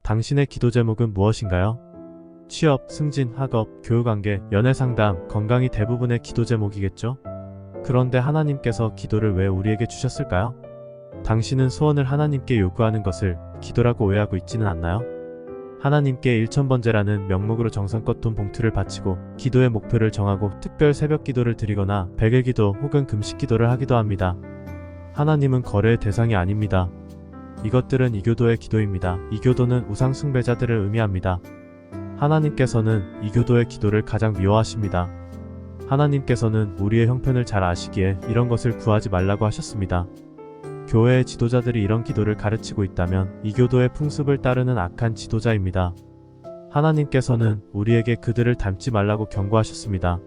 당신의 기도 제목은 무엇인가요? 취업, 승진, 학업, 교육관계, 연애상담, 건강이 대부분의 기도 제목이겠죠? 그런데 하나님께서 기도를 왜 우리에게 주셨을까요? 당신은 소원을 하나님께 요구하는 것을 기도라고 오해하고 있지는 않나요? 하나님께 1000번제라는 명목으로 정성껏 돈 봉투를 바치고 기도의 목표를 정하고 특별 새벽 기도를 드리거나 100일 기도 혹은 금식 기도를 하기도 합니다. 하나님은 거래의 대상이 아닙니다. 이것들은 이교도의 기도입니다. 이교도는 우상 숭배자들을 의미합니다. 하나님께서는 이교도의 기도를 가장 미워하십니다. 하나님께서는 우리의 형편을 잘 아시기에 이런 것을 구하지 말라고 하셨습니다. 교회의 지도자들이 이런 기도를 가르치고 있다면 이교도의 풍습을 따르는 악한 지도자입니다. 하나님께서는 우리에게 그들을 닮지 말라고 경고하셨습니다.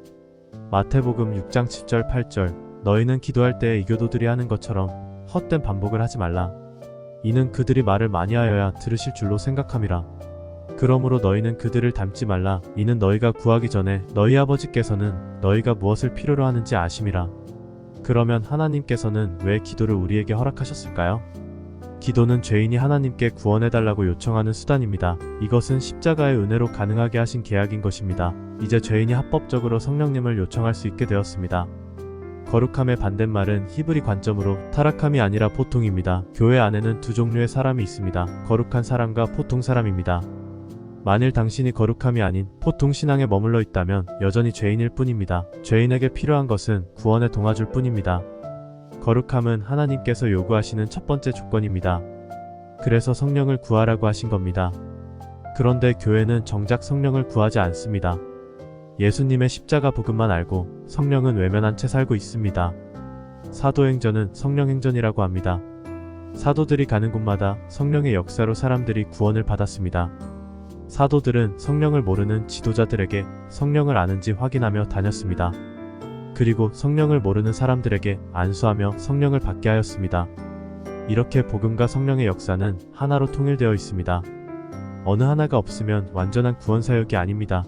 마태복음 6장 7절 8절 너희는 기도할 때에 이교도들이 하는 것처럼 헛된 반복을 하지 말라. 이는 그들이 말을 많이 하여야 들으실 줄로 생각함이라. 그러므로 너희는 그들을 닮지 말라. 이는 너희가 구하기 전에 너희 아버지께서는 너희가 무엇을 필요로 하는지 아심이라. 그러면 하나님께서는 왜 기도를 우리에게 허락하셨을까요? 기도는 죄인이 하나님께 구원해달라고 요청하는 수단입니다. 이것은 십자가의 은혜로 가능하게 하신 계약인 것입니다. 이제 죄인이 합법적으로 성령님을 요청할 수 있게 되었습니다. 거룩함의 반대말은 히브리 관점으로 타락함이 아니라 보통입니다. 교회 안에는 두 종류의 사람이 있습니다. 거룩한 사람과 보통 사람입니다. 만일 당신이 거룩함이 아닌 보통 신앙에 머물러 있다면 여전히 죄인일 뿐입니다. 죄인에게 필요한 것은 구원에 동아줄 뿐입니다. 거룩함은 하나님께서 요구하시는 첫 번째 조건입니다. 그래서 성령을 구하라고 하신 겁니다. 그런데 교회는 정작 성령을 구하지 않습니다. 예수님의 십자가 복음만 알고 성령은 외면한 채 살고 있습니다. 사도행전은 성령행전이라고 합니다. 사도들이 가는 곳마다 성령의 역사로 사람들이 구원을 받았습니다. 사도들은 성령을 모르는 지도자들에게 성령을 아는지 확인하며 다녔습니다. 그리고 성령을 모르는 사람들에게 안수하며 성령을 받게 하였습니다. 이렇게 복음과 성령의 역사는 하나로 통일되어 있습니다. 어느 하나가 없으면 완전한 구원 사역이 아닙니다.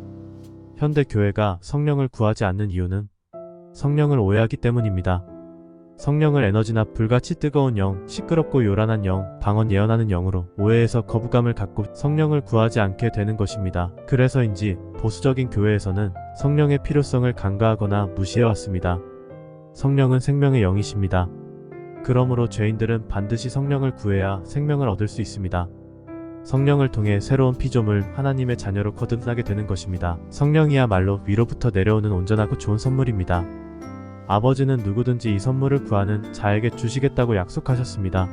현대 교회가 성령을 구하지 않는 이유는 성령을 오해하기 때문입니다. 성령을 에너지나 불같이 뜨거운 영, 시끄럽고 요란한 영, 방언 예언하는 영으로 오해해서 거부감을 갖고 성령을 구하지 않게 되는 것입니다. 그래서인지 보수적인 교회에서는 성령의 필요성을 간과하거나 무시해왔습니다. 성령은 생명의 영이십니다. 그러므로 죄인들은 반드시 성령을 구해야 생명을 얻을 수 있습니다. 성령을 통해 새로운 피조물 하나님의 자녀로 거듭나게 되는 것입니다. 성령이야말로 위로부터 내려오는 온전하고 좋은 선물입니다. 아버지는 누구든지 이 선물을 구하는 자에게 주시겠다고 약속하셨습니다.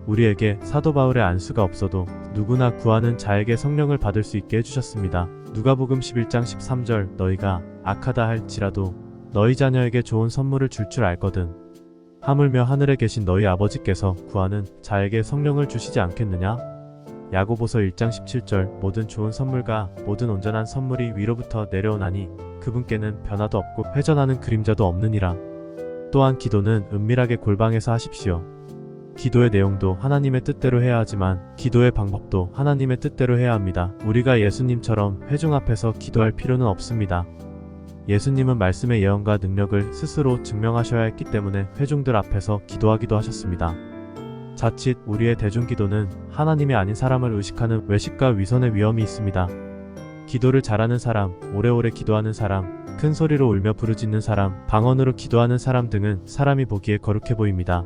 우리에게 사도 바울의 안수가 없어도 누구나 구하는 자에게 성령을 받을 수 있게 해주셨습니다. 누가복음 11장 13절 너희가 악하다 할지라도 너희 자녀에게 좋은 선물을 줄 알거든. 하물며 하늘에 계신 너희 아버지께서 구하는 자에게 성령을 주시지 않겠느냐? 야고보서 1장 17절 모든 좋은 선물과 모든 온전한 선물이 위로부터 내려오나니 그분께는 변화도 없고 회전하는 그림자도 없느니라. 또한 기도는 은밀하게 골방에서 하십시오. 기도의 내용도 하나님의 뜻대로 해야 하지만 기도의 방법도 하나님의 뜻대로 해야 합니다. 우리가 예수님처럼 회중 앞에서 기도할 필요는 없습니다. 예수님은 말씀의 예언과 능력을 스스로 증명하셔야 했기 때문에 회중들 앞에서 기도하기도 하셨습니다. 자칫 우리의 대중기도는 하나님이 아닌 사람을 의식하는 외식과 위선의 위험이 있습니다. 기도를 잘하는 사람, 오래오래 기도하는 사람, 큰 소리로 울며 부르짖는 사람, 방언으로 기도하는 사람 등은 사람이 보기에 거룩해 보입니다.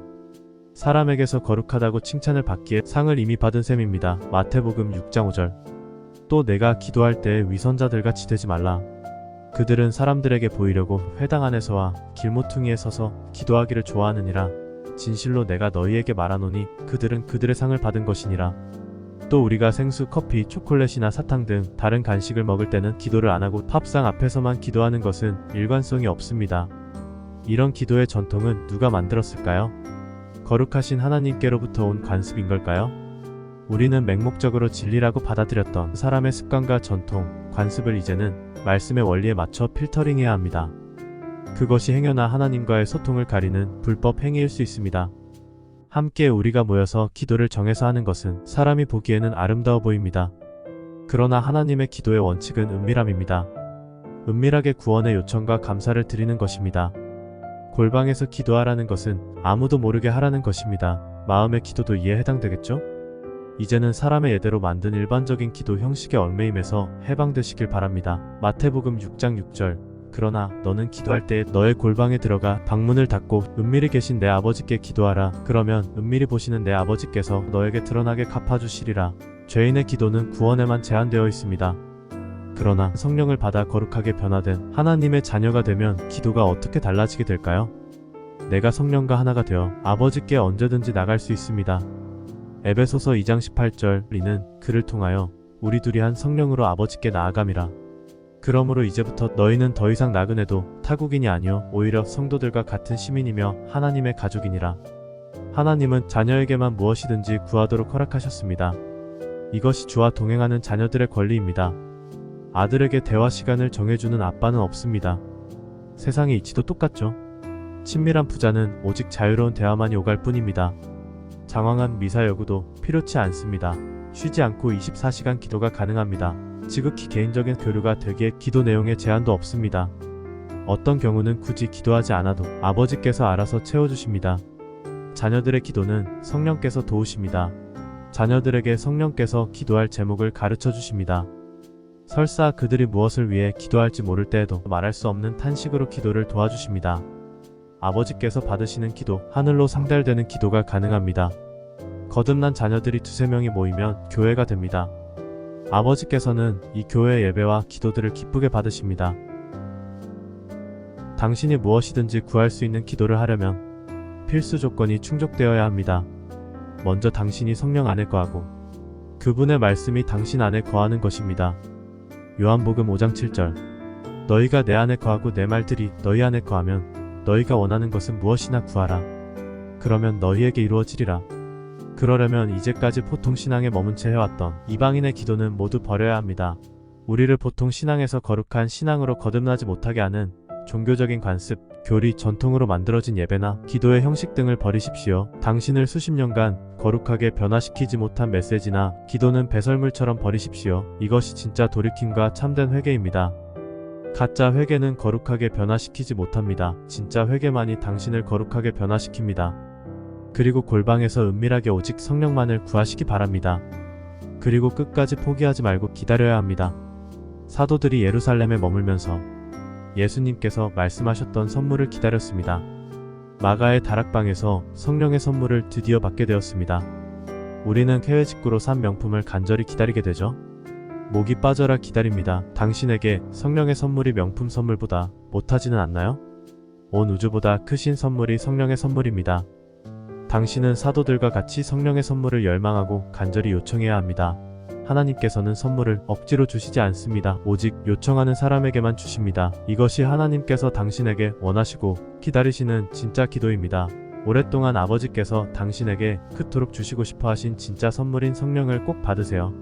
사람에게서 거룩하다고 칭찬을 받기에 상을 이미 받은 셈입니다. 마태복음 6장 5절 또 내가 기도할 때에 위선자들같이 되지 말라. 그들은 사람들에게 보이려고 회당 안에서와 길모퉁이에 서서 기도하기를 좋아하느니라. 진실로 내가 너희에게 말하노니 그들은 그들의 상을 받은 것이니라. 또 우리가 생수, 커피, 초콜릿이나 사탕 등 다른 간식을 먹을 때는 기도를 안 하고 팝상 앞에서만 기도하는 것은 일관성이 없습니다. 이런 기도의 전통은 누가 만들었을까요? 거룩하신 하나님께로부터 온 관습인 걸까요? 우리는 맹목적으로 진리라고 받아들였던 사람의 습관과 전통, 관습을 이제는 말씀의 원리에 맞춰 필터링해야 합니다. 그것이 행여나 하나님과의 소통을 가리는 불법 행위일 수 있습니다. 함께 우리가 모여서 기도를 정해서 하는 것은 사람이 보기에는 아름다워 보입니다. 그러나 하나님의 기도의 원칙은 은밀함입니다. 은밀하게 구원의 요청과 감사를 드리는 것입니다. 골방에서 기도하라는 것은 아무도 모르게 하라는 것입니다. 마음의 기도도 이에 해당되겠죠? 이제는 사람의 예대로 만든 일반적인 기도 형식의 얽매임에서 해방되시길 바랍니다. 마태복음 6장 6절. 그러나 너는 기도할 때 너의 골방에 들어가 방문을 닫고 은밀히 계신 내 아버지께 기도하라. 그러면 은밀히 보시는 내 아버지께서 너에게 드러나게 갚아주시리라. 죄인의 기도는 구원에만 제한되어 있습니다. 그러나 성령을 받아 거룩하게 변화된 하나님의 자녀가 되면 기도가 어떻게 달라지게 될까요? 내가 성령과 하나가 되어 아버지께 언제든지 나갈 수 있습니다. 에베소서 2장 18절. 우리는 그를 통하여 우리 둘이 한 성령으로 아버지께 나아감이라. 그러므로 이제부터 너희는 더 이상 나그네도 타국인이 아니요 오히려 성도들과 같은 시민이며 하나님의 가족이니라. 하나님은 자녀에게만 무엇이든지 구하도록 허락하셨습니다. 이것이 주와 동행하는 자녀들의 권리입니다. 아들에게 대화 시간을 정해주는 아빠는 없습니다. 세상의 이치도 똑같죠. 친밀한 부자는 오직 자유로운 대화만이 오갈 뿐입니다. 장황한 미사 여구도 필요치 않습니다. 쉬지 않고 24시간 기도가 가능합니다. 지극히 개인적인 교류가 되기에 기도 내용에 제한도 없습니다. 어떤 경우는 굳이 기도하지 않아도 아버지께서 알아서 채워주십니다. 자녀들의 기도는 성령께서 도우십니다. 자녀들에게 성령께서 기도할 제목을 가르쳐 주십니다. 설사 그들이 무엇을 위해 기도할지 모를 때에도 말할 수 없는 탄식으로 기도를 도와주십니다. 아버지께서 받으시는 기도, 하늘로 상달되는 기도가 가능합니다. 거듭난 자녀들이 두세 명이 모이면 교회가 됩니다. 아버지께서는 이 교회 예배와 기도들을 기쁘게 받으십니다. 당신이 무엇이든지 구할 수 있는 기도를 하려면 필수 조건이 충족되어야 합니다. 먼저 당신이 성령 안에 거하고 그분의 말씀이 당신 안에 거하는 것입니다. 요한복음 5장 7절. 너희가 내 안에 거하고 내 말들이 너희 안에 거하면 너희가 원하는 것은 무엇이나 구하라. 그러면 너희에게 이루어지리라. 그러려면 이제까지 보통 신앙에 머문 채 해왔던 이방인의 기도는 모두 버려야 합니다. 우리를 보통 신앙에서 거룩한 신앙으로 거듭나지 못하게 하는 종교적인 관습, 교리, 전통으로 만들어진 예배나 기도의 형식 등을 버리십시오. 당신을 수십 년간 거룩하게 변화시키지 못한 메시지나 기도는 배설물처럼 버리십시오. 이것이 진짜 돌이킴과 참된 회개입니다. 가짜 회개는 거룩하게 변화시키지 못합니다. 진짜 회개만이 당신을 거룩하게 변화시킵니다. 그리고 골방에서 은밀하게 오직 성령만을 구하시기 바랍니다. 그리고 끝까지 포기하지 말고 기다려야 합니다. 사도들이 예루살렘에 머물면서 예수님께서 말씀하셨던 선물을 기다렸습니다. 마가의 다락방에서 성령의 선물을 드디어 받게 되었습니다. 우리는 해외 직구로 산 명품을 간절히 기다리게 되죠. 목이 빠져라 기다립니다. 당신에게 성령의 선물이 명품 선물보다 못하지는 않나요? 온 우주보다 크신 선물이 성령의 선물입니다. 당신은 사도들과 같이 성령의 선물을 열망하고 간절히 요청해야 합니다. 하나님께서는 선물을 억지로 주시지 않습니다. 오직 요청하는 사람에게만 주십니다. 이것이 하나님께서 당신에게 원하시고 기다리시는 진짜 기도입니다. 오랫동안 아버지께서 당신에게 그토록 주시고 싶어 하신 진짜 선물인 성령을 꼭 받으세요.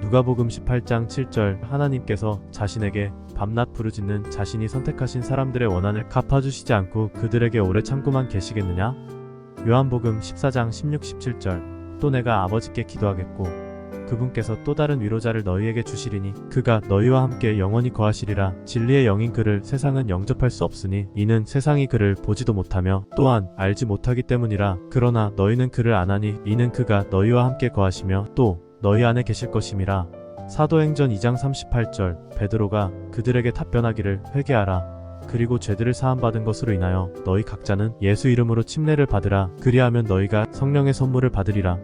누가복음 18장 7절. 하나님께서 자신에게 밤낮 부르짖는 자신이 선택하신 사람들의 원한을 갚아주시지 않고 그들에게 오래 참고만 계시겠느냐? 요한복음 14장 16, 17절. 또 내가 아버지께 기도하겠고 그분께서 또 다른 위로자를 너희에게 주시리니 그가 너희와 함께 영원히 거하시리라. 진리의 영인 그를 세상은 영접할 수 없으니 이는 세상이 그를 보지도 못하며 또한 알지 못하기 때문이라. 그러나 너희는 그를 아나니 이는 그가 너희와 함께 거하시며 또 너희 안에 계실 것임이라. 사도행전 2장 38절. 베드로가 그들에게 답변하기를 회개하라. 그리고 죄들을 사함받은 것으로 인하여 너희 각자는 예수 이름으로 침례를 받으라. 그리하면 너희가 성령의 선물을 받으리라.